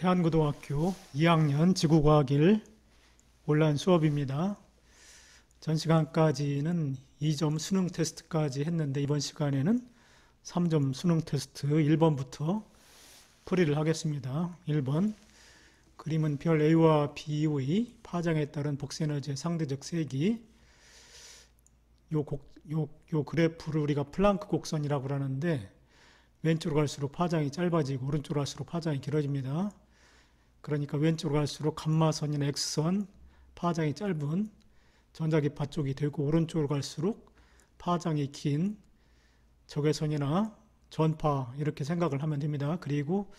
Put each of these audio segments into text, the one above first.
대한고등학교 2학년 지구과학 1 온라인 수업입니다. 전 시간까지는 2점 수능 테스트까지 했는데 이번 시간에는 3점 수능 테스트 1번부터 풀이를 하겠습니다. 1번 그림은 별 A와 B의 파장에 따른 복수에너지의 상대적 세기. 요 그래프를 우리가 플랑크 곡선이라고 하는데 왼쪽으로 갈수록 파장이 짧아지고 오른쪽으로 갈수록 파장이 길어집니다. 그러니까 왼쪽으로 갈수록 감마선이나 X선 파장이 짧은 전자기파 쪽이 되고 오른쪽으로 갈수록 파장이 긴 적외선이나 전파 이렇게 생각을 하면 됩니다. 그리고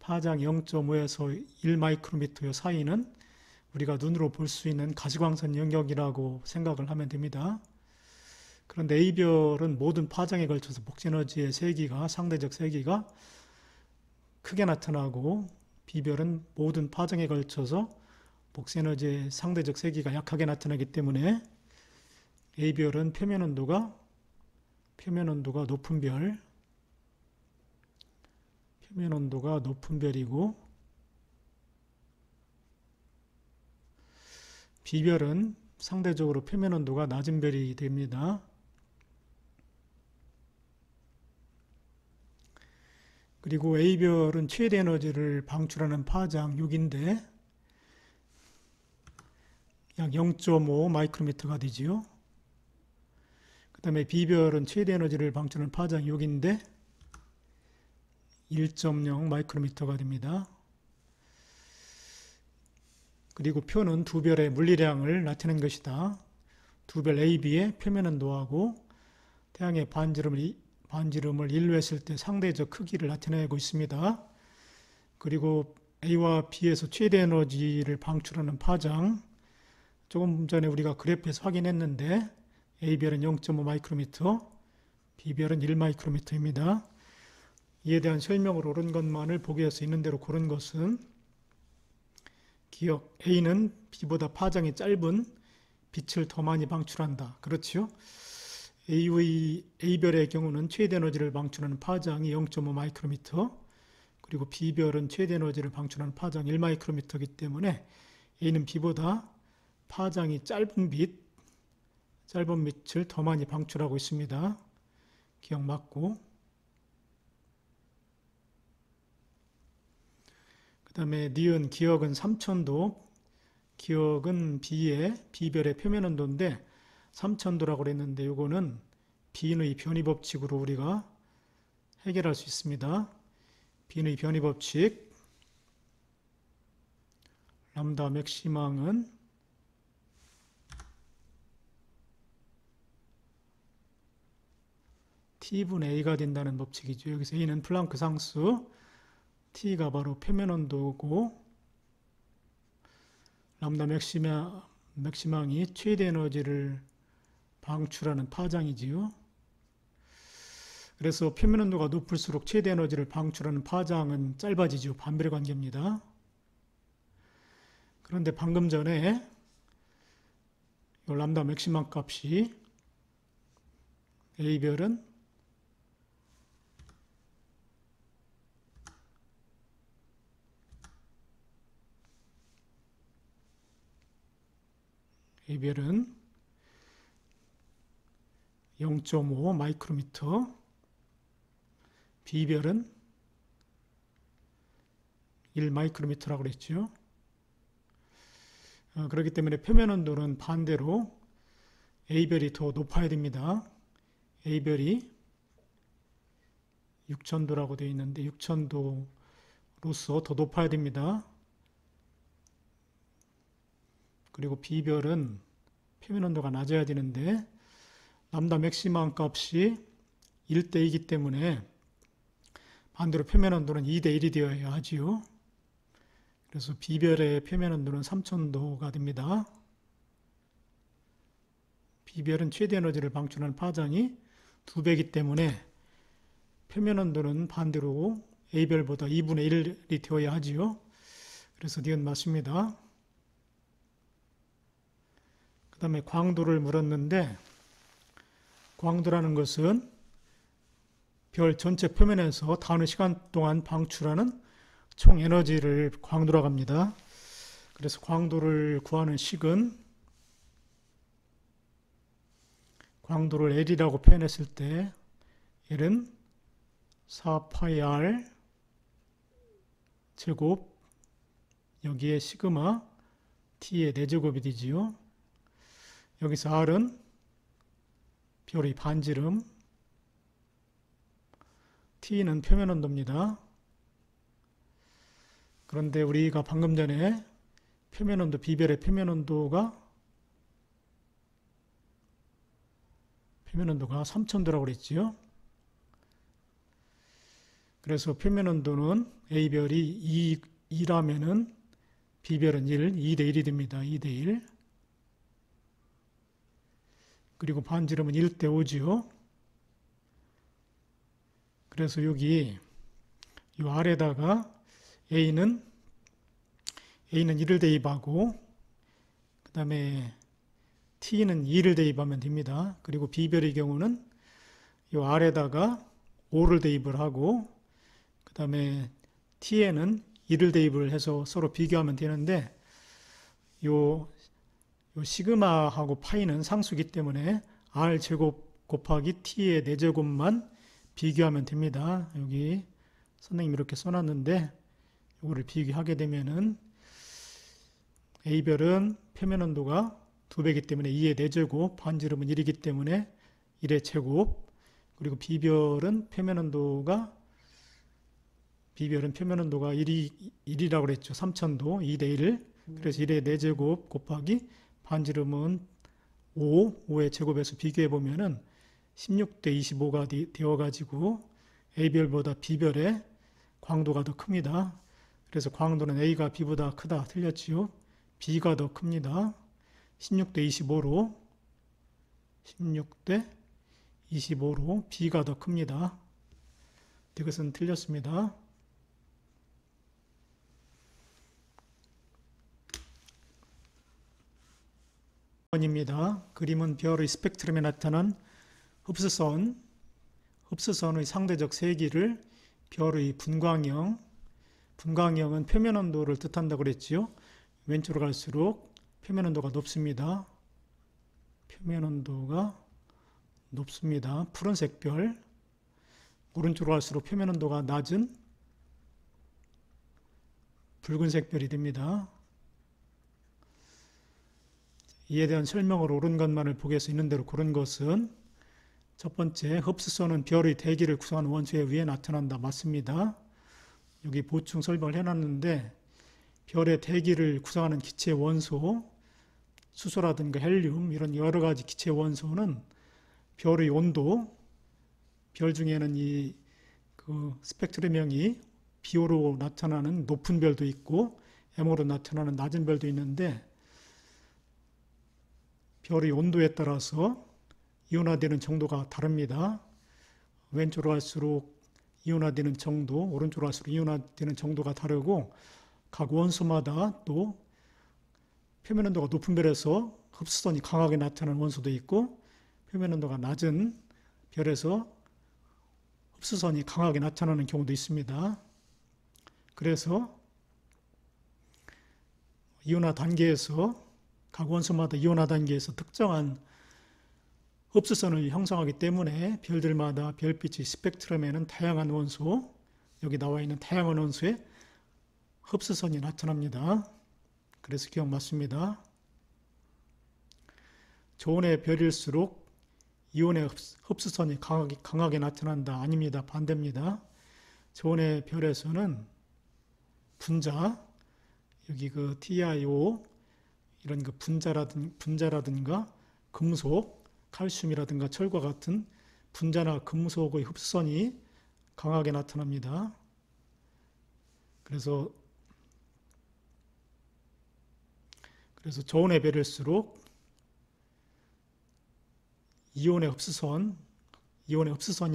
파장 0.5에서 1마이크로미터 사이는 우리가 눈으로 볼 수 있는 가시광선 영역이라고 생각을 하면 됩니다. 그런데 A별은 모든 파장에 걸쳐서 복수에너지의 세기가 상대적 세기가 크게 나타나고 B별은 모든 파장에 걸쳐서 복수에너지의 상대적 세기가 약하게 나타나기 때문에 A별은 표면 온도가 높은 별이고 B별은 상대적으로 표면 온도가 낮은 별이 됩니다. 그리고 A별은 최대 에너지를 방출하는 파장 6인데 약 0.5 마이크로미터가 되지요. 그 다음에 B별은 최대 에너지를 방출하는 파장 6인데 1.0 마이크로미터가 됩니다. 그리고 표는 두 별의 물리량을 나타낸 것이다. 두 별 A, B의 표면 온도하고 태양의 반지름을 일로 했을 때 상대적 크기를 나타내고 있습니다. 그리고 A와 B에서 최대 에너지를 방출하는 파장 조금 전에 우리가 그래프에서 확인했는데 A별은 0.5 마이크로미터, B별은 1 마이크로미터입니다. 이에 대한 설명을 옳은 것만을 보기에서 있는 대로 고른 것은 기억 A는 B보다 파장이 짧은 빛을 더 많이 방출한다. 그렇지요? A별의 경우는 최대 에너지를 방출하는 파장이 0.5 마이크로미터 그리고 B별은 최대 에너지를 방출하는 파장 1 마이크로미터이기 때문에 A는 B보다 파장이 짧은 빛을 더 많이 방출하고 있습니다. 기억 맞고 그 다음에 니은 기억은 3000도 기억은 B별의 표면 온도인데 3000도라고 그랬는데 이거는 빈의 변이 법칙으로 우리가 해결할 수 있습니다. 빈의 변이 법칙 람다 맥시망은 T분의 A가 된다는 법칙이죠. 여기서 A는 플랑크 상수, T가 바로 표면 온도고 람다 맥시망이 최대 에너지를 방출하는 파장이지요. 그래서 표면 온도가 높을수록 최대 에너지를 방출하는 파장은 짧아지죠. 반별의 관계입니다. 그런데 방금 전에 이 람다 맥시망 값이 A별은 A별은 0.5 마이크로미터, B별은 1 마이크로미터라고 그랬죠. 그렇기 때문에 표면 온도는 반대로 A별이 더 높아야 됩니다. A별이 6000도라고 되어 있는데 6000도로서 더 높아야 됩니다. 그리고 B별은 표면 온도가 낮아야 되는데 람다 맥시멈 값이 1대2이기 때문에 반대로 표면 온도는 2대1이 되어야 하지요. 그래서 B별의 표면 온도는 3000도가 됩니다. B별은 최대 에너지를 방출하는 파장이 2배이기 때문에 표면 온도는 반대로 A별보다 2분의 1이 되어야 하지요. 그래서 니은 맞습니다. 그 다음에 광도를 물었는데 광도라는 것은 별 전체 표면에서 다른 시간 동안 방출하는 총 에너지를 광도라고 합니다. 그래서 광도를 구하는 식은 광도를 L이라고 표현했을 때 L은 4파이 R 제곱 여기에 시그마 T의 4제곱이 되지요. 여기서 R은 별의 반지름, T는 표면 온도입니다. 그런데 우리가 방금 전에 표면 온도, 비별의 표면 온도가 3000도라고 그랬지요. 그래서 표면 온도는 A별이 2라면은 B별은 1, 2대 1이 됩니다. 2대 1. 그리고 반지름은 1대 5지요. 그래서 여기 이 아래다가 A는 1을 대입하고 그 다음에 T는 2를 대입하면 됩니다. 그리고 B별의 경우는 이 아래다가 5를 대입을 하고 그 다음에 T에는 2를 대입을 해서 서로 비교하면 되는데 요 시그마하고 파이는 상수기 때문에 R제곱 곱하기 T의 4제곱만 비교하면 됩니다. 여기 선생님이 이렇게 써놨는데 이거를 비교하게 되면은 A별은 표면 온도가 2배이기 때문에 2의 4제곱, 반지름은 1이기 때문에 1의 제곱, 그리고 B별은 표면 온도가 1이라고 그랬죠. 3000도, 2대 1. 그래서 1의 4제곱 곱하기 반지름은 5의 제곱에서 비교해 보면은 16대 25가 되어가지고 A별보다 B별의 광도가 더 큽니다. 그래서 광도는 A가 B보다 크다. 틀렸지요. B가 더 큽니다. 16대 25로 B가 더 큽니다. 이것은 틀렸습니다. 입니다. 그림은 별의 스펙트럼에 나타난 흡수선의 상대적 세기를 별의 분광형은 표면 온도를 뜻한다고 그랬지요. 왼쪽으로 갈수록 표면 온도가 높습니다. 표면 온도가 높습니다. 푸른색 별. 오른쪽으로 갈수록 표면 온도가 낮은 붉은색 별이 됩니다. 이에 대한 설명을 옳은 것만을 보기 위해서 있는 대로 고른 것은 첫 번째, 흡수선은 별의 대기를 구성하는 원소에 의해 나타난다. 맞습니다. 여기 보충 설명을 해놨는데 별의 대기를 구성하는 기체 원소, 수소라든가 헬륨 이런 여러 가지 기체 원소는 별의 온도, 별 중에는 스펙트럼형이 B호로 나타나는 높은 별도 있고 M호로 나타나는 낮은 별도 있는데 별의 온도에 따라서 이온화되는 정도가 다릅니다. 왼쪽으로 갈수록 이온화되는 정도, 오른쪽으로 갈수록 이온화되는 정도가 다르고 각 원소마다 또 표면 온도가 높은 별에서 흡수선이 강하게 나타나는 원소도 있고 표면 온도가 낮은 별에서 흡수선이 강하게 나타나는 경우도 있습니다. 그래서 이온화 단계에서 각 원소마다 이온화 단계에서 특정한 흡수선을 형성하기 때문에 별들마다 별빛의 스펙트럼에는 다양한 원소, 여기 나와 있는 다양한 원소의 흡수선이 나타납니다. 그래서 기억 맞습니다. 조온의 별일수록 이온의 흡수선이 강하게 나타난다. 아닙니다. 반대입니다. 조온의 별에서는 분자, 여기 TiO 이런 분자라든가 금속, 칼슘이라든가 철과 같은 분자나 금속의 흡수선이 강하게 나타납니다. 그래서 저온의 별일수록 이온의 흡수선이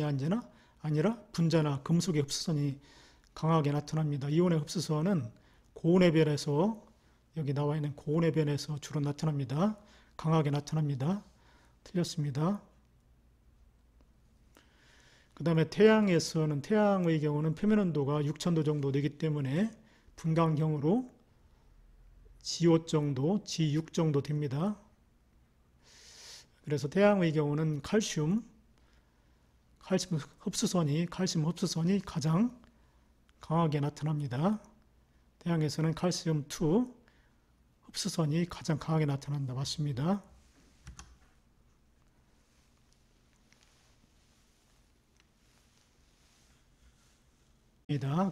아니라 분자나 금속의 흡수선이 강하게 나타납니다. 이온의 흡수선은 고온의 별에서 여기 나와 있는 고온의 별에서 주로 나타납니다. 강하게 나타납니다. 틀렸습니다. 그 다음에 태양의 경우는 표면 온도가 6000도 정도 되기 때문에 분광형으로 G5 정도, G6 정도 됩니다. 그래서 태양의 경우는 칼슘 흡수선이 가장 강하게 나타납니다. 태양에서는 칼슘2 흡수선이 가장 강하게 나타난다. 맞습니다.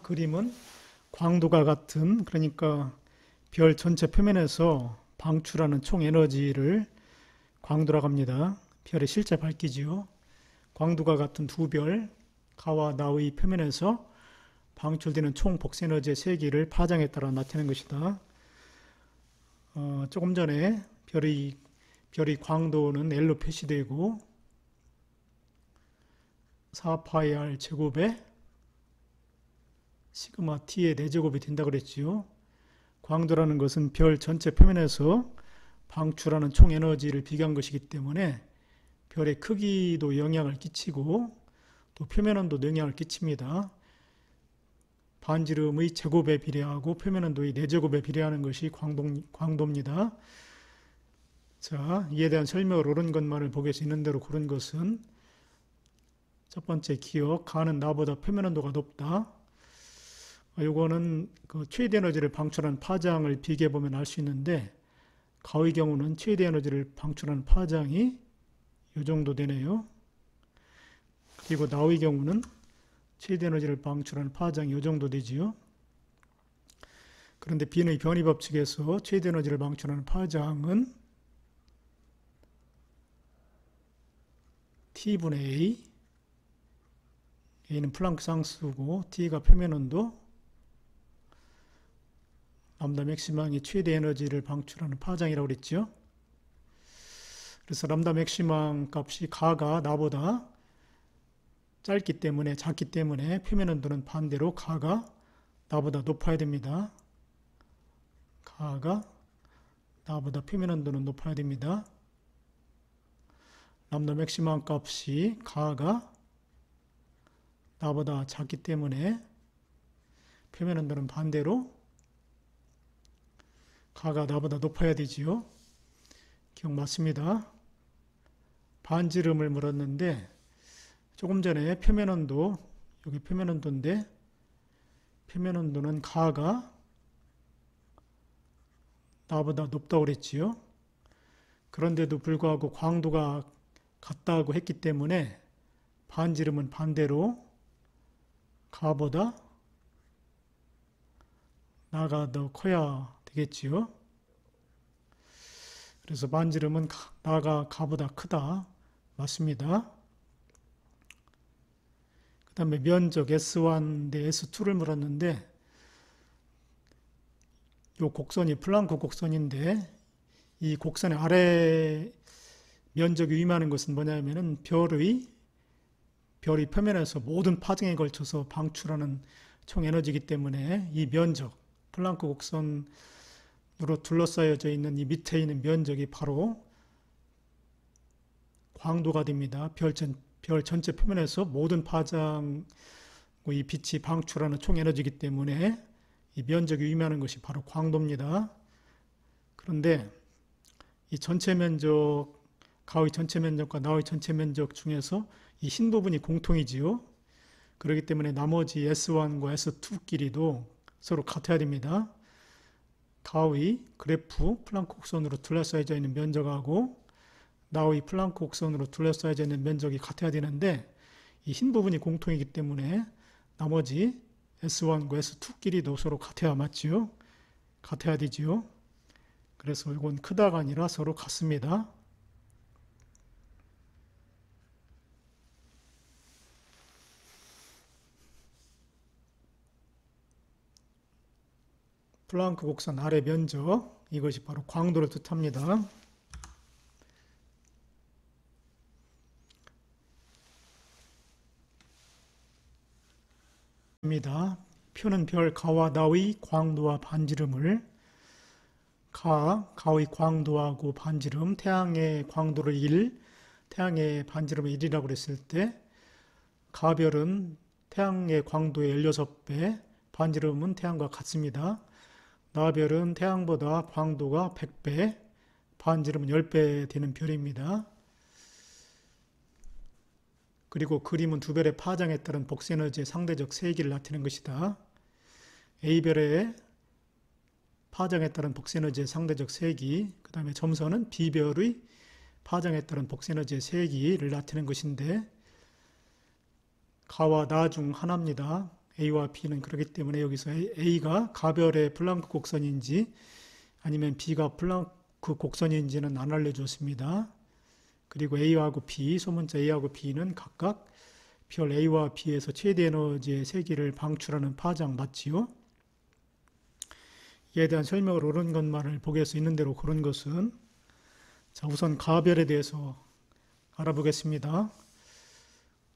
그림은 광도가 같은, 그러니까 별 전체 표면에서 방출하는 총 에너지를 광도라고 합니다. 별의 실제 밝기지요. 광도가 같은 두 별, 가와 나의 표면에서 방출되는 총 복사에너지의 세기를 파장에 따라 나타내는 것이다. 조금 전에 별의 광도는 L로 표시되고 4파이R 제곱에 시그마 T의 4제곱이 된다고 그랬지요. 광도라는 것은 별 전체 표면에서 방출하는 총 에너지를 비교한 것이기 때문에 별의 크기도 영향을 끼치고 또 표면 온도도 영향을 끼칩니다. 반지름의 제곱에 비례하고 표면 온도의 4제곱에 비례하는 것이 광도입니다. 자, 이에 대한 설명을 옳은 것만을 보게 있는 대로 고른 것은 첫 번째 기억, 가는 나보다 표면 온도가 높다. 요거는 그 최대 에너지를 방출하는 파장을 비교해 보면 알 수 있는데 가의 경우는 최대 에너지를 방출하는 파장이 이 정도 되네요. 그리고 나의 경우는 최대 에너지를 방출하는 파장이 이 정도 되지요. 그런데 B의 변이 법칙에서 최대 에너지를 방출하는 파장은 T분의 A, A는 플랑크 상수고 T가 표면 온도, 람다 맥시망이 최대 에너지를 방출하는 파장이라고 그랬죠. 그래서 람다 맥시망 값이 가가 나보다 작기 때문에 표면 온도는 반대로 가가 나보다 높아야 됩니다. 가가 나보다 표면 온도는 높아야 됩니다. 람다 맥시망 값이 가가 나보다 작기 때문에 표면 온도는 반대로 가가 나보다 높아야 되지요. 기억 맞습니다. 반지름을 물었는데 조금 전에 표면 온도, 여기 표면 온도인데 표면 온도는 가가 나보다 높다고 그랬지요. 그런데도 불구하고 광도가 같다고 했기 때문에 반지름은 반대로 가보다 나가 더 커야 되겠지요. 그래서 반지름은 나가 가보다 크다. 맞습니다. 그 다음에 면적 S1 대 S2를 물었는데 이 곡선이 플랑크 곡선인데 이 곡선의 아래 면적이 의미하는 것은 뭐냐면은 별의 표면에서 모든 파장에 걸쳐서 방출하는 총 에너지이기 때문에 이 면적, 플랑크 곡선으로 둘러싸여져 있는 이 밑에 있는 면적이 바로 광도가 됩니다. 별 전체 표면에서 모든 파장, 이 빛이 방출하는 총 에너지이기 때문에 이 면적이 의미하는 것이 바로 광도입니다. 그런데 이 전체 면적, 가의 전체 면적과 나의 전체 면적 중에서 이 흰 부분이 공통이지요. 그렇기 때문에 나머지 S1과 S2끼리도 서로 같아야 됩니다. 가의 그래프 플랑크 곡선으로 둘러싸여져 있는 면적하고 나의 플랑크 곡선으로 둘러싸여져 있는 면적이 같아야 되는데 이 흰 부분이 공통이기 때문에 나머지 S1과 S2끼리도 서로 같아야 맞지요. 같아야 되지요. 그래서 이건 크다가 아니라 서로 같습니다. 플랑크 곡선 아래 면적, 이것이 바로 광도를 뜻합니다. 표는 별 가와 나의 광도와 반지름을 가의 광도하고 반지름, 태양의 광도를 1, 태양의 반지름을 1이라고 그랬을 때 가별은 태양의 광도의 16배, 반지름은 태양과 같습니다. 나별은 태양보다 광도가 100배, 반지름은 10배 되는 별입니다. 그리고 그림은 두 별의 파장에 따른 복수에너지의 상대적 세기를 나타내는 것이다. A별의 파장에 따른 복수에너지의 상대적 세기, 그 다음에 점선은 B별의 파장에 따른 복수에너지의 세기를 나타내는 것인데, 가와 나 중 하나입니다. A와 B는. 그렇기 때문에 여기서 A가 가별의 플랑크 곡선인지 아니면 B가 플랑크 곡선인지는 안 알려줬습니다. 그리고 A하고 B, 소문자 A하고 B는 각각 별 A와 B에서 최대 에너지의 세기를 방출하는 파장 맞지요? 이에 대한 설명을 옳은 것만을 보게서 있는 대로 그런 것은, 자, 우선 가별에 대해서 알아보겠습니다.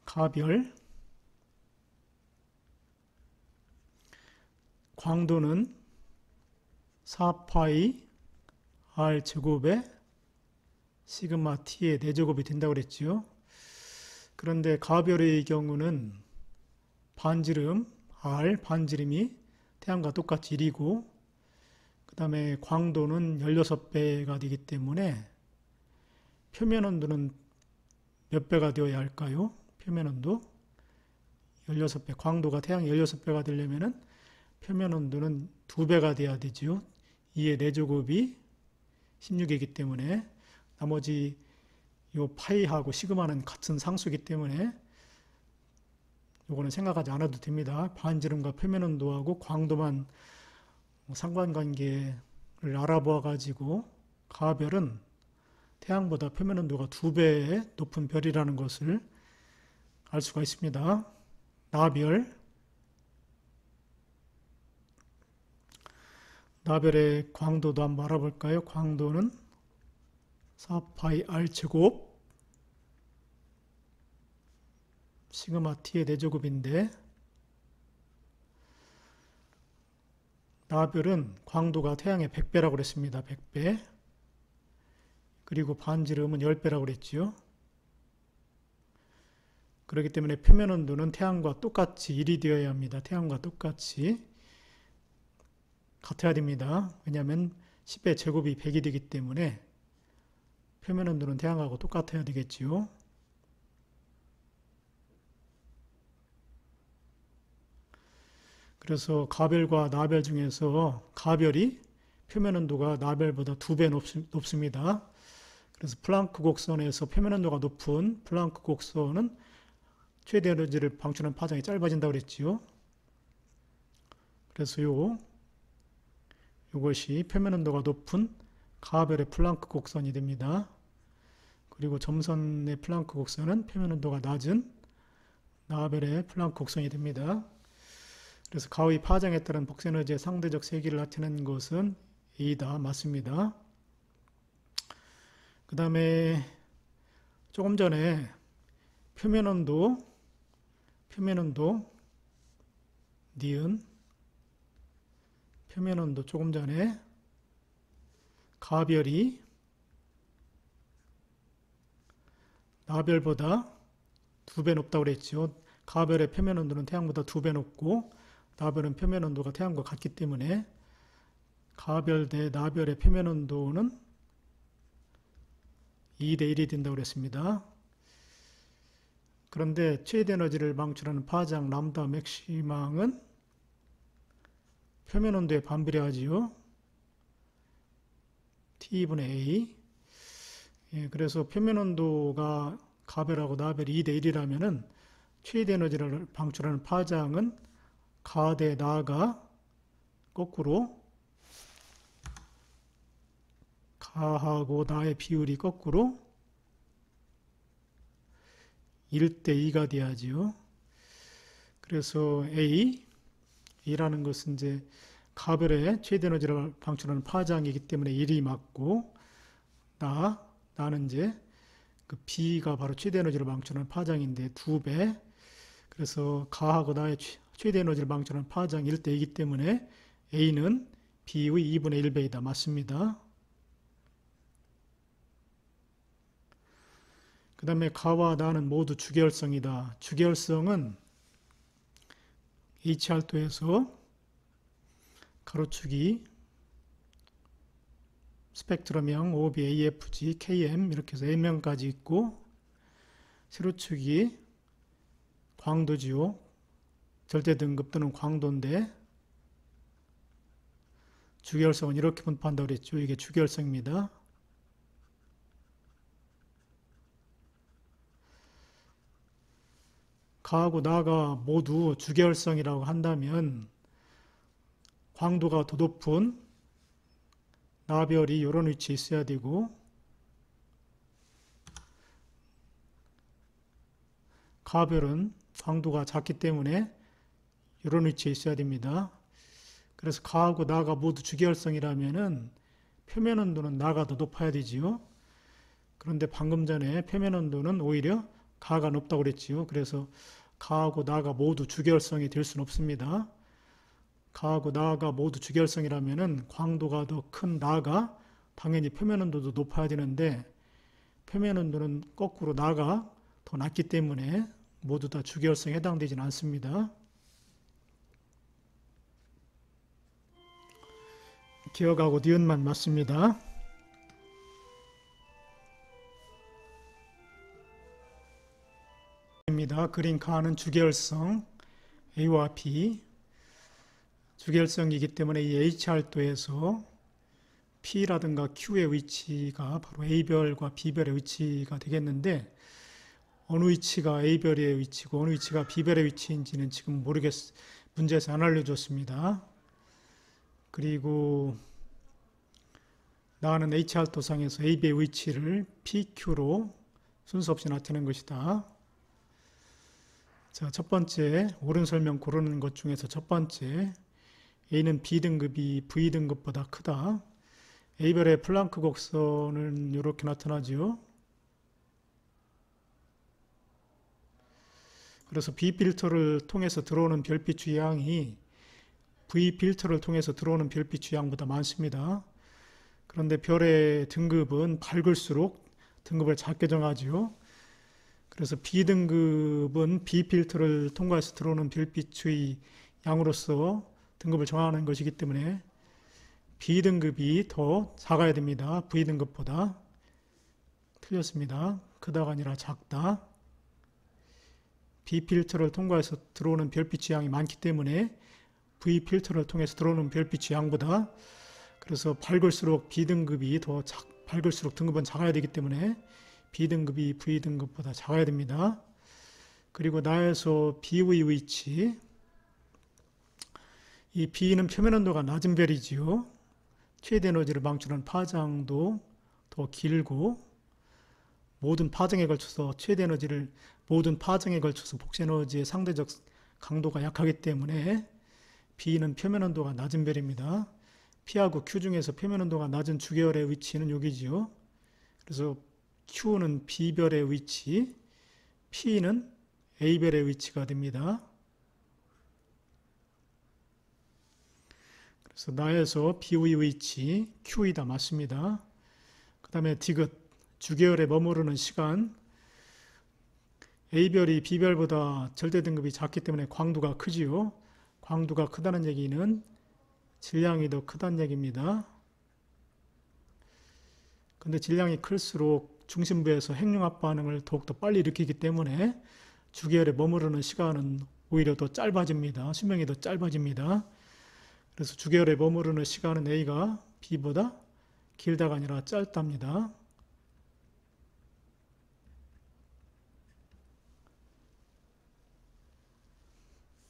가별, 광도는 4파이 r 제곱에 시그마 t의 4제곱이 된다고 그랬죠. 그런데 가별의 경우는 반지름 r, 반지름이 태양과 똑같이 1이고, 그 다음에 광도는 16배가 되기 때문에 표면 온도는 몇 배가 되어야 할까요? 표면 온도 16배, 광도가 태양 16배가 되려면은 표면 온도는 2배가 돼야 되죠. 2의 4제곱이 16이기 때문에, 나머지 요 파이하고 시그마는 같은 상수이기 때문에 요거는 생각하지 않아도 됩니다. 반지름과 표면 온도하고 광도만 상관관계를 알아보아 가지고 가별은 태양보다 표면 온도가 2배 높은 별이라는 것을 알 수가 있습니다. 나별의 광도도 한번 알아볼까요? 광도는 4파이 r 제곱 시그마 t의 4제곱인데, 나별은 광도가 태양의 100배라고 그랬습니다. 100배. 그리고 반지름은 10배라고 그랬죠. 그렇기 때문에 표면 온도는 태양과 똑같이 1이 되어야 합니다. 태양과 똑같이 같아야 됩니다. 왜냐하면 10의 제곱이 100이 되기 때문에 표면 온도는 태양하고 똑같아야 되겠지요. 그래서 가별과 나별 중에서 가별이 표면 온도가 나별보다 2배 높습니다. 그래서 플랑크 곡선에서 표면 온도가 높은 플랑크 곡선은 최대 에너지를 방출하는 파장이 짧아진다고 그랬지요. 그래서 요것이 표면 온도가 높은 가별의 플랑크 곡선이 됩니다. 그리고 점선의 플랑크 곡선은 표면 온도가 낮은 나별의 플랑크 곡선이 됩니다. 그래서 가의 파장에 따른 복수에너지의 상대적 세기를 나타내는 것은 A다. 맞습니다. 그 다음에 조금 전에 표면 온도 니은 표면 온도 조금 전에 가별이 나별보다 2배 높다고 그랬죠. 가별의 표면 온도는 태양보다 2배 높고 나별은 표면 온도가 태양과 같기 때문에 가별 대 나별의 표면 온도는 2대 1이 된다고 그랬습니다. 그런데 최대 에너지를 방출하는 파장 람다 맥시망은 표면 온도에 반비례하지요. T분의 A. 예, 그래서 표면 온도가 가별하고 나별이 2대 1이라면은 최대 에너지를 방출하는 파장은 가 대 나가 거꾸로, 가하고 나의 비율이 거꾸로 1대 2가 돼야지요. 그래서 A라는 것은 이제 가별의 최대 에너지를 방출하는 파장이기 때문에 1이 맞고, 나는 이제 그 B가 바로 최대 에너지를 방출하는 파장인데 2배. 그래서 가하고 나의 최대 에너지를 방출하는 파장이 1대 2이기 때문에 A는 B의 2분의 1배이다. 맞습니다. 그 다음에 가와 나는 모두 주계열성이다. 주계열성은 HR도에서 가로축이 스펙트럼형 OB, AFG, KM 이렇게 해서 M명까지 있고 세로축이 광도지요. 절대등급 또는 광도인데 주계열성은 이렇게 분포한다고 그랬죠. 이게 주계열성입니다. 가하고 나가 모두 주계열성이라고 한다면 광도가 더 높은 나별이 이런 위치에 있어야 되고 가별은 광도가 작기 때문에 이런 위치에 있어야 됩니다. 그래서 가하고 나가 모두 주계열성이라면은 표면 온도는 나가 더 높아야 되지요. 그런데 방금 전에 표면 온도는 오히려 가가 높다고 그랬지요. 그래서 가하고 나가 모두 주계열성이 될 수는 없습니다. 가하고 나가 모두 주계열성이라면은 광도가 더 큰 나가 당연히 표면 온도도 높아야 되는데 표면 온도는 거꾸로 나가 더 낮기 때문에 모두 다 주계열성에 해당되지는 않습니다. 기억하고 니은만 맞습니다. 그린 가는 주계열성 A와 B 주계열성이기 때문에 이 HR도에서 P라든가 Q의 위치가 바로 A별과 B별의 위치가 되겠는데 어느 위치가 A별의 위치고 어느 위치가 B별의 위치인지는 지금 문제에서 안 알려줬습니다. 그리고 나는 HR도상에서 AB의 위치를 PQ로 순서 없이 나타내는 것이다. 자, 첫 번째 옳은 설명 고르는 것 중에서 첫 번째 A는 B등급이 V등급보다 크다. A별의 플랑크 곡선은 이렇게 나타나죠. 그래서 B필터를 통해서 들어오는 별빛 주양이 V필터를 통해서 들어오는 별빛 주양보다 많습니다. 그런데 별의 등급은 밝을수록 등급을 작게 정하죠. 그래서 B등급은 B필터를 통과해서 들어오는 별빛의 양으로서 등급을 정하는 것이기 때문에 B등급이 더 작아야 됩니다. V등급보다. 틀렸습니다. 크다가 아니라 작다. B필터를 통과해서 들어오는 별빛의 양이 많기 때문에 V필터를 통해서 들어오는 별빛의 양보다 그래서 밝을수록 B등급이 밝을수록 등급은 작아야 되기 때문에 B등급이 V등급보다 작아야 됩니다. 그리고 나에서 B의 위치 이 B는 표면 온도가 낮은 별이지요. 최대 에너지를 방출하는 파장도 더 길고 모든 파장에 걸쳐서 복수 에너지의 상대적 강도가 약하기 때문에 B는 표면 온도가 낮은 별입니다. P하고 Q 중에서 표면 온도가 낮은 주계열의 위치는 여기지요. 그래서 Q는 B별의 위치, P는 A별의 위치가 됩니다. 그래서 나에서 B의 위치, Q이다 맞습니다. 그 다음에 디귿, 주계열에 머무르는 시간, A별이 B별보다 절대 등급이 작기 때문에 광도가 크지요. 광도가 크다는 얘기는 질량이 더 크다는 얘기입니다. 근데 질량이 클수록 중심부에서 핵융합 반응을 더욱더 빨리 일으키기 때문에 주계열에 머무르는 시간은 오히려 더 짧아집니다. 수명이 더 짧아집니다. 그래서 주계열에 머무르는 시간은 A가 B보다 길다가 아니라 짧답니다.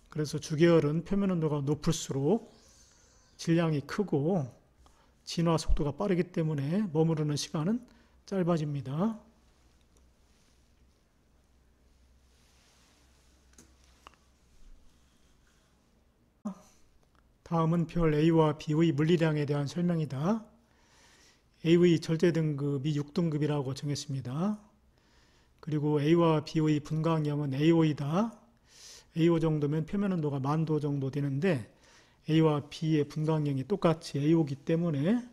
그래서 주계열은 표면 온도가 높을수록 질량이 크고 진화 속도가 빠르기 때문에 머무르는 시간은 짧아집니다. 다음은 별 A와 B의 물리량에 대한 설명이다. A의 절대 등급이 6등급이라고 정했습니다. 그리고 A와 B의 분광량은 AO이다. AO 정도면 표면 온도가 10,000도 정도 되는데 A와 B의 분광량이 똑같이 AO이기 때문에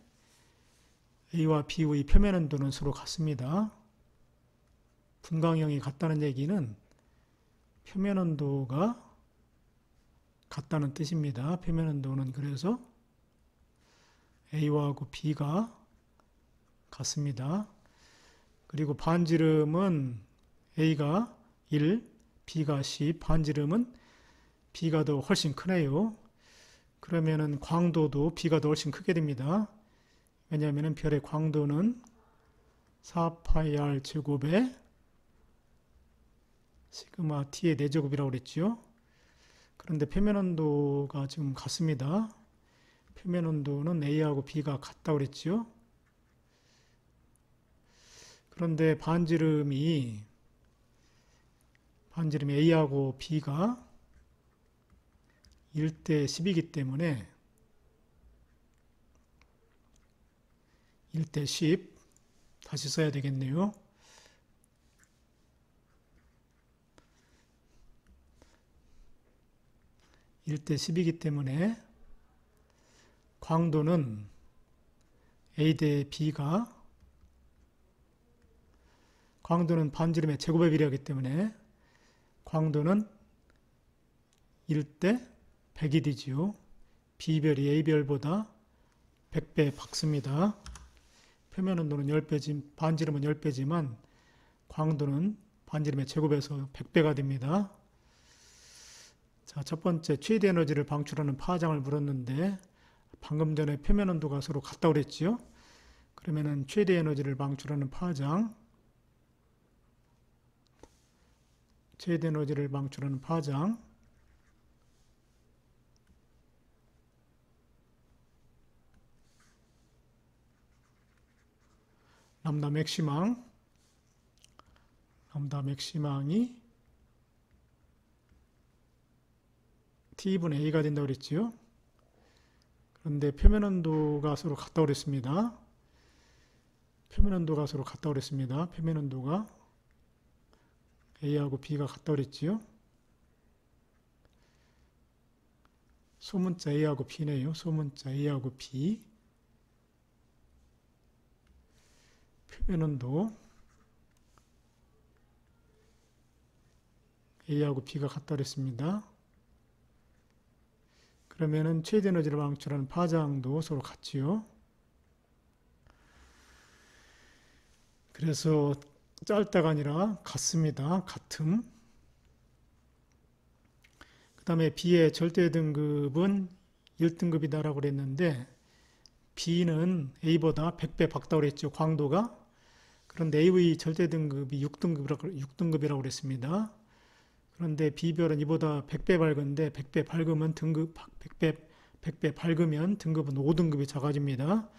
A와 B의 표면 온도는 서로 같습니다. 분광형이 같다는 얘기는 표면 온도가 같다는 뜻입니다. 표면 온도는 그래서 A하고 B가 같습니다. 그리고 반지름은 A가 1, B가 10, 반지름은 B가 더 훨씬 크네요. 그러면은 광도도 B가 더 훨씬 크게 됩니다. 왜냐하면 별의 광도는 4파이 r 제곱에 시그마 t의 4제곱이라고 그랬죠. 그런데 표면 온도가 지금 같습니다. 표면 온도는 A하고 B가 같다고 그랬죠. 그런데 반지름이 A하고 B가 1대 10이기 때문에 1대 10 다시 써야 되겠네요. (1대 10이기) 때문에 광도는 A 대 B가 광도는 반지름의 제곱의 비례하기 때문에 광도는 1대 100이 되지요. B별이 A별보다 100배 박습니다. 표면 온도는 10배지, 반지름은 10배지만 광도는 반지름의 제곱에서 100배가 됩니다. 자, 첫 번째 최대 에너지를 방출하는 파장을 물었는데 방금 전에 표면 온도가 서로 같다고 그랬지요. 그러면은 최대 에너지를 방출하는 파장, 최대 에너지를 방출하는 파장 람다 맥시망이 T분의 A가 된다고 그랬지요. 그런데 표면 온도가 서로 같다고 그랬습니다. 표면 온도가 서로 같다고 그랬습니다. 표면 온도가 A하고 B가 같다고 그랬지요. 소문자 A하고 B네요. 소문자 A하고 B. 표면 온도 A하고 B가 같다고 그랬습니다. 그러면은 최대 에너지를 방출하는 파장도 서로 같지요. 그래서 짧다가 아니라 같습니다. 같음. 그 다음에 B의 절대 등급은 1등급이다라고 그랬는데 B는 A보다 100배 밝다고 그랬죠. 광도가. 그런데 A의 절대 등급이 6등급이라고 그랬습니다. 그런데 B별은 이보다 100배 밝은데 100배 밝으면 100배 밝으면 등급은 5등급이 작아집니다.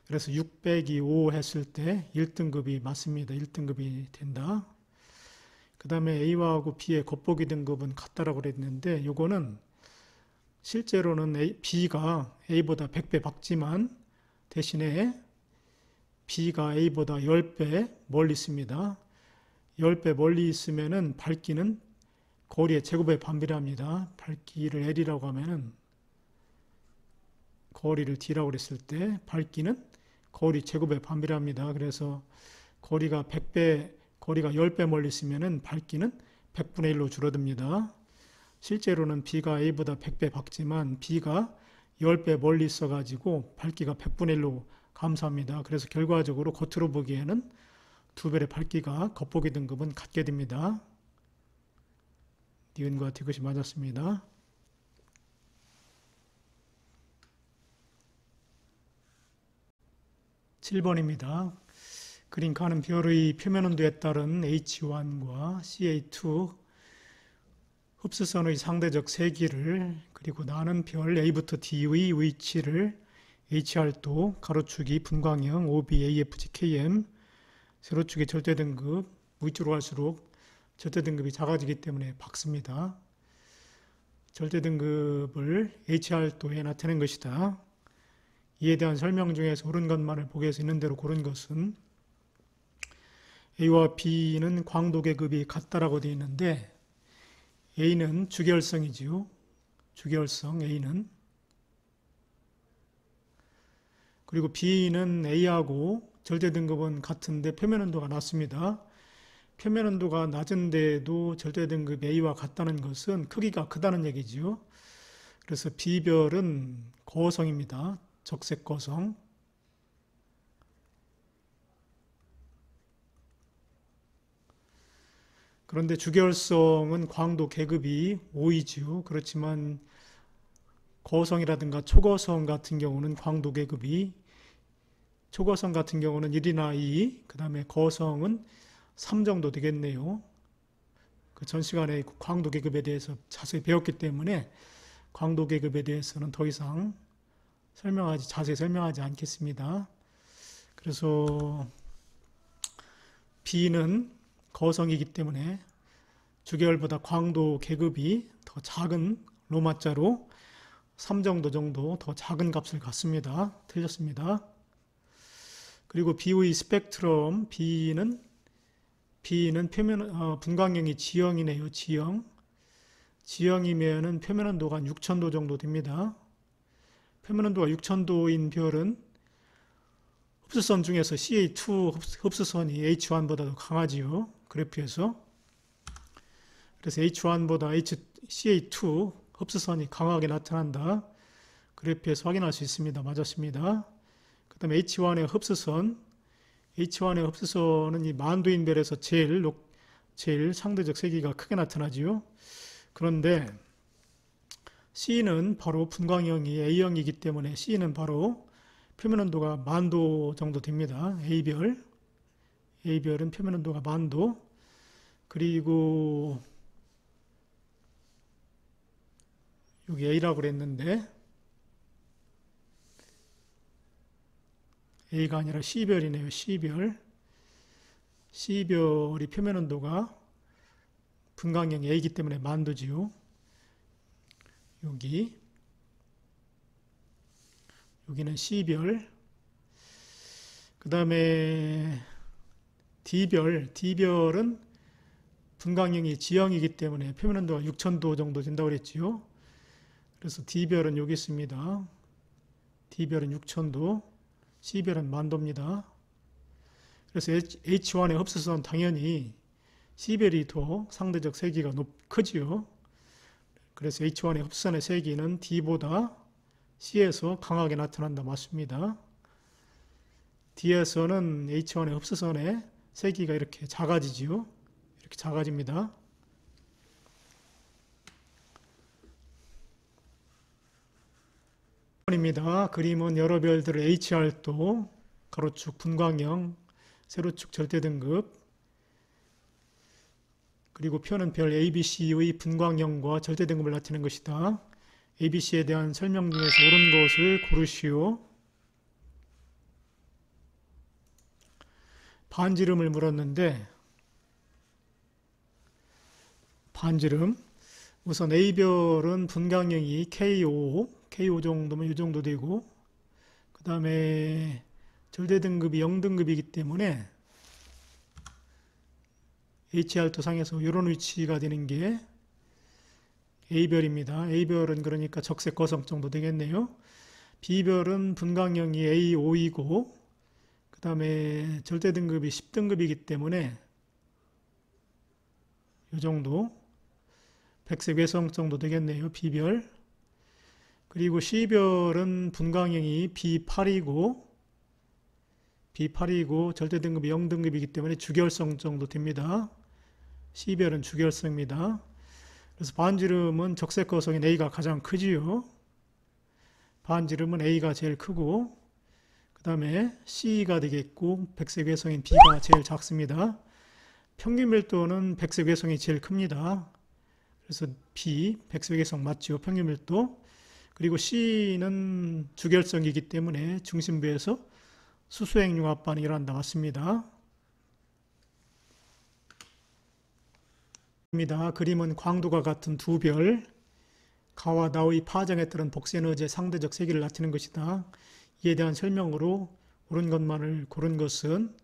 그래서 6 빼기 5 했을 때 1등급이 맞습니다. 1등급이 된다. 그 다음에 A하고 B의 겉보기 등급은 같다라고 그랬는데 요거는 실제로는 B가 A보다 100배 밝지만 대신에 B가 A보다 10배 멀리 있습니다. 10배 멀리 있으면은 밝기는 거리의 제곱에 반비례합니다. 밝기를 L이라고 하면은 거리를 D라고 그랬을 때 밝기는 거리 제곱에 반비례합니다. 그래서 거리가 10배 멀리 있으면은 밝기는 100분의 1로 줄어듭니다. 실제로는 B가 A보다 100배 밝지만 B가 10배 멀리 있어가지고 밝기가 100분의 1로 감소합니다. 그래서 결과적으로 겉으로 보기에는 두 별의 밝기가 겉보기 등급은 같게 됩니다. 니은과 디귿이 맞았습니다. 7번입니다. 그림 가는 별의 표면 온도에 따른 H1과 CA2 흡수선의 상대적 세기를 그리고 나는 별 A부터 D의 위치를 HR도 가로축이 분광형 OBAFGKM 세로축의 절대 등급 위쪽으로 갈수록 절대 등급이 작아지기 때문에 박습니다. 절대 등급을 HR도에 나타낸 것이다. 이에 대한 설명 중에서 옳은 것만을 보기 위해서 있는 대로 고른 것은 A와 B는 광도 계급이 같다라고 되어 있는데 A는 주계열성이지요. 주계열성 A는. 그리고 B는 A하고 절대 등급은 같은데 표면 온도가 낮습니다. 표면 온도가 낮은데도 절대 등급 A와 같다는 것은 크기가 크다는 얘기죠. 그래서 B별은 거성입니다. 적색 거성. 그런데 주결성은 광도 계급이 5이죠. 그렇지만 거성이라든가 초거성 같은 경우는 광도 계급이 초거성 같은 경우는 1이나 2, 그 다음에 거성은 3 정도 되겠네요. 그 전 시간에 광도 계급에 대해서 자세히 배웠기 때문에 광도 계급에 대해서는 더 이상 자세히 설명하지 않겠습니다. 그래서 B는 거성이기 때문에 주계열보다 광도 계급이 더 작은 로마자로 3 정도 더 작은 값을 갖습니다. 틀렸습니다. 그리고 B의 스펙트럼 B는 표면 분광형이 G형이네요. G형이면은 표면 온도가 6000도 정도 됩니다. 표면 온도가 6000도인 별은 흡수선 중에서 CA2 흡수선이 H1보다도 강하지요. 그래프에서. 그래서 H1보다 CA2 흡수선이 강하게 나타난다. 그래프에서 확인할 수 있습니다. 맞았습니다. 그 다음에 H1의 흡수선은 이 만도인 별에서 제일 상대적 세기가 크게 나타나지요. 그런데 C는 바로 분광형이 A형이기 때문에 C는 바로 표면 온도가 10,000도 정도 됩니다. A별은 표면 온도가 10,000도. 그리고 여기 A라고 그랬는데 A가 아니라 C별이네요. C별이 표면 온도가 분광형이 A이기 때문에 10,000도지요. 여기는 C별. 그 다음에 D별은 분광형이 G형이기 때문에 표면 온도가 6000도 정도 된다고 그랬지요. 그래서 D별은 여기 있습니다. D별은 6000도, C별은 10,000도입니다. 그래서 H1의 흡수선 당연히 C별이 더 상대적 세기가 크지요. 그래서 H1의 흡수선의 세기는 D보다 C에서 강하게 나타난다. 맞습니다. D에서는 H1의 흡수선의 세기가 이렇게 작아지지요. 이렇게 작아집니다. 그림은 여러 별들의 HR도 가로축 분광형, 세로축 절대등급, 그리고 표는 별 ABC의 분광형과 절대등급을 나타내는 것이다. ABC에 대한 설명 중에서 옳은 것을 고르시오. 반지름을 물었는데 반지름 우선 A별은 분광형이 K5 정도면 이 정도 되고 그 다음에 절대등급이 0등급이기 때문에 HR도 상에서 이런 위치가 되는 게 A별입니다. A별은 그러니까 적색 거성 정도 되겠네요. B별은 분광형이 A5이고 그 다음에 절대등급이 10등급이기 때문에 이 정도 백색 외성 정도 되겠네요. B별. 그리고 C별은 분광형이 B8이고 절대등급이 0등급이기 때문에 주결성 정도 됩니다. C별은 주결성입니다. 그래서 반지름은 적색 거성인 A가 가장 크지요. 반지름은 A가 제일 크고 그 다음에 C가 되겠고 백색 외성인 B가 제일 작습니다. 평균 밀도는 백색 외성이 제일 큽니다. 그래서 B, 백색 외성 맞죠? 평균 밀도. 그리고 C는 주결성이기 때문에 중심부에서 수소핵 융합 반응이 일어난다. 맞습니다. 그림은 광도가 같은 두 별, 가와 나의 파장에 따른 복세에너지의 상대적 세기를 나타내는 것이다. 이에 대한 설명으로 옳은 것만을 고른 것은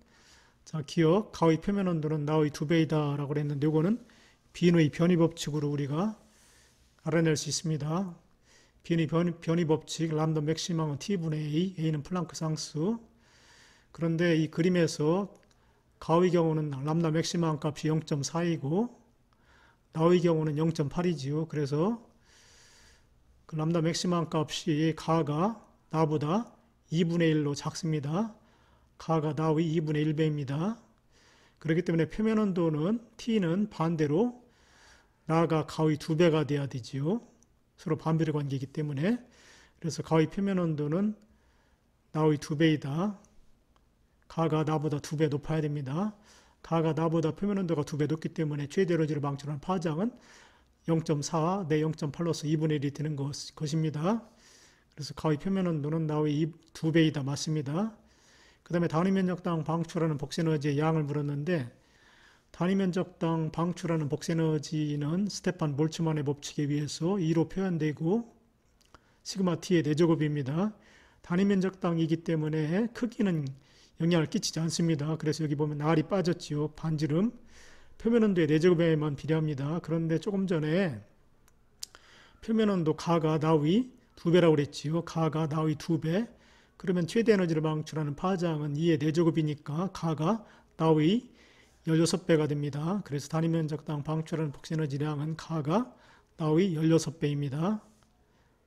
기억, 가의 표면 온도는 나의 2배이다 라고 했는데 이거는 빈의 변이 법칙으로 우리가 알아낼 수 있습니다. 빈의 변이 법칙, 람다 맥시멈은 T분의 A, A는 플랑크 상수. 그런데 이 그림에서 가의 경우는 람다 맥시멈 값이 0.4이고 나의 경우는 0.8이지요. 그래서 그 람다 맥시멈 값이 가가 나보다 2분의 1로 작습니다. 가가 나의 2분의 1배입니다. 그렇기 때문에 표면 온도는 T는 반대로 나가 가의 2배가 돼야 되지요. 서로 반비례 관계이기 때문에. 그래서 가의 표면 온도는 나의 2배이다. 가가 나보다 2배 높아야 됩니다. 가가 나보다 표면 온도가 2배 높기 때문에 최대 에너지를 방출하는 파장은 0.4 내 0.8 플러스 2분의 1이 되는 것입니다. 그래서 가의 표면 온도는 나의 2배이다. 맞습니다. 그 다음에 단위 면적당 방출하는 복수에너지의 양을 물었는데 단위 면적당 방출하는 복수에너지는 스테판 볼츠만의 법칙에 의해서 2로 표현되고 시그마 T의 4제곱입니다. 단위 면적당이기 때문에 크기는 영향을 끼치지 않습니다. 그래서 여기 보면 R이 빠졌지요. 반지름. 표면 온도의 4제곱에만 비례합니다. 그런데 조금 전에 표면 온도 가가 나의 2배라고 그랬지요. 가가 나의 2배. 그러면 최대 에너지를 방출하는 파장은 2의 4제곱이니까 가가 나의 16배가 됩니다. 그래서 단위 면적당 방출하는 복수에너지량은 가가 나의 16배입니다.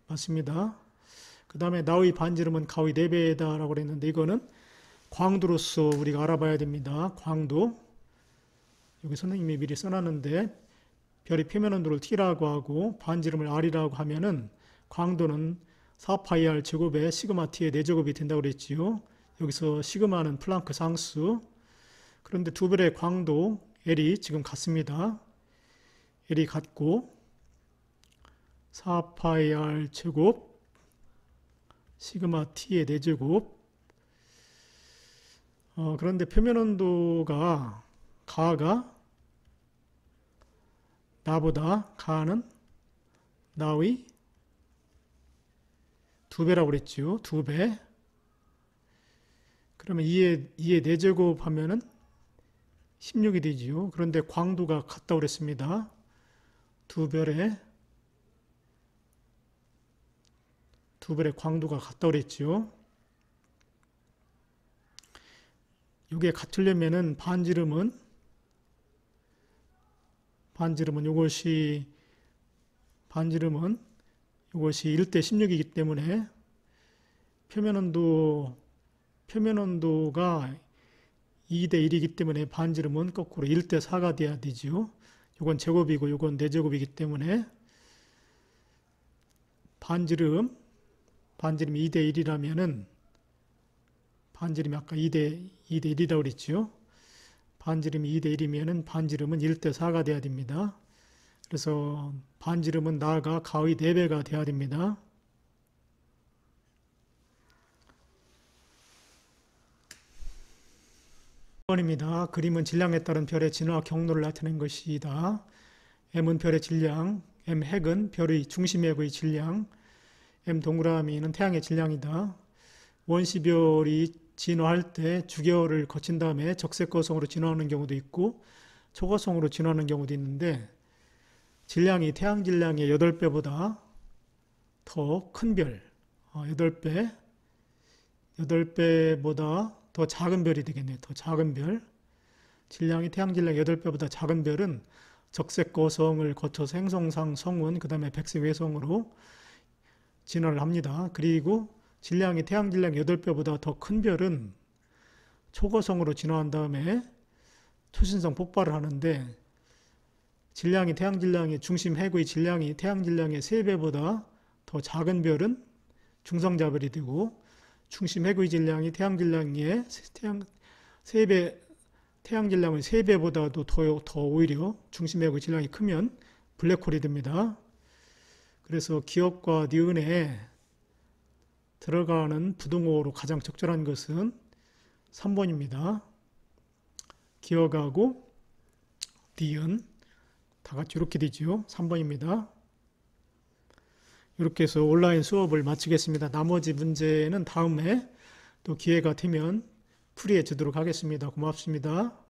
맞습니다. 그 다음에 나의 반지름은 가의 4배다라고 그랬는데 이거는 광도로서 우리가 알아봐야 됩니다. 광도. 여기 선생님이 미리 써놨는데 별의 표면 온도를 T라고 하고 반지름을 R이라고 하면은 광도는 4파이R 제곱에 시그마 T의 4제곱이 된다고 그랬지요. 여기서 시그마는 플랑크 상수. 그런데 두 별의 광도 L이 지금 같습니다. L이 같고 4파이R 제곱 시그마 T의 4제곱. 그런데 표면 온도가 가가 나보다 가는 나의 2배라고 그랬죠. 2배. 그러면 2의 4제곱 하면은 16이 되지요. 그런데 광도가 같다고 그랬습니다. 두 별의 광도가 같다고 그랬죠. 이게 같으려면은 반지름은 이것이 1대 16이기 때문에 표면 온도가 2대 1이기 때문에 반지름은 거꾸로 1대 4가 돼야 되죠. 이건 제곱이고 이건 4제곱이기 때문에 반지름이 2대 1이라면은 반지름이 아까 2대 1이라고 그랬죠. 반지름이 2대 1이면은 반지름은 1대 4가 돼야 됩니다. 그래서 반지름은 나가 가의 4배가 돼야 됩니다. 1번입니다. 그림은 질량에 따른 별의 진화 경로를 나타낸 것이다. M은 별의 질량, M 핵은 별의 중심핵의 질량, M 동그라미는 태양의 질량이다. 원시별이 진화할 때 주계열을 거친 다음에 적색거성으로 진화하는 경우도 있고 초거성으로 진화하는 경우도 있는데 질량이 태양 질량의 8배보다 더 큰 별, 8배보다 더 작은 별이 되겠네요. 더 작은 별. 질량이 태양 질량 8배보다 작은 별은 적색거성을 거쳐서 행성상 성운, 그 다음에 백색외성으로 진화를 합니다. 그리고 질량이 태양 질량 8배보다 더 큰 별은 초거성으로 진화한 다음에 초신성 폭발을 하는데 질량이 태양 질량의 중심 핵의 질량이 태양 질량의 3배보다 더 작은 별은 중성자별이 되고 중심 핵의 질량이 태양 질량의 태양 질량의 3배보다도 더 오히려 중심 핵의 질량이 크면 블랙홀이 됩니다. 그래서 기억과 니은에 들어가는 부등호로 가장 적절한 것은 3번입니다. 기억하고 니은 다 같이 이렇게 되죠. 3번입니다. 이렇게 해서 온라인 수업을 마치겠습니다. 나머지 문제는 다음에 또 기회가 되면 풀이해 주도록 하겠습니다. 고맙습니다.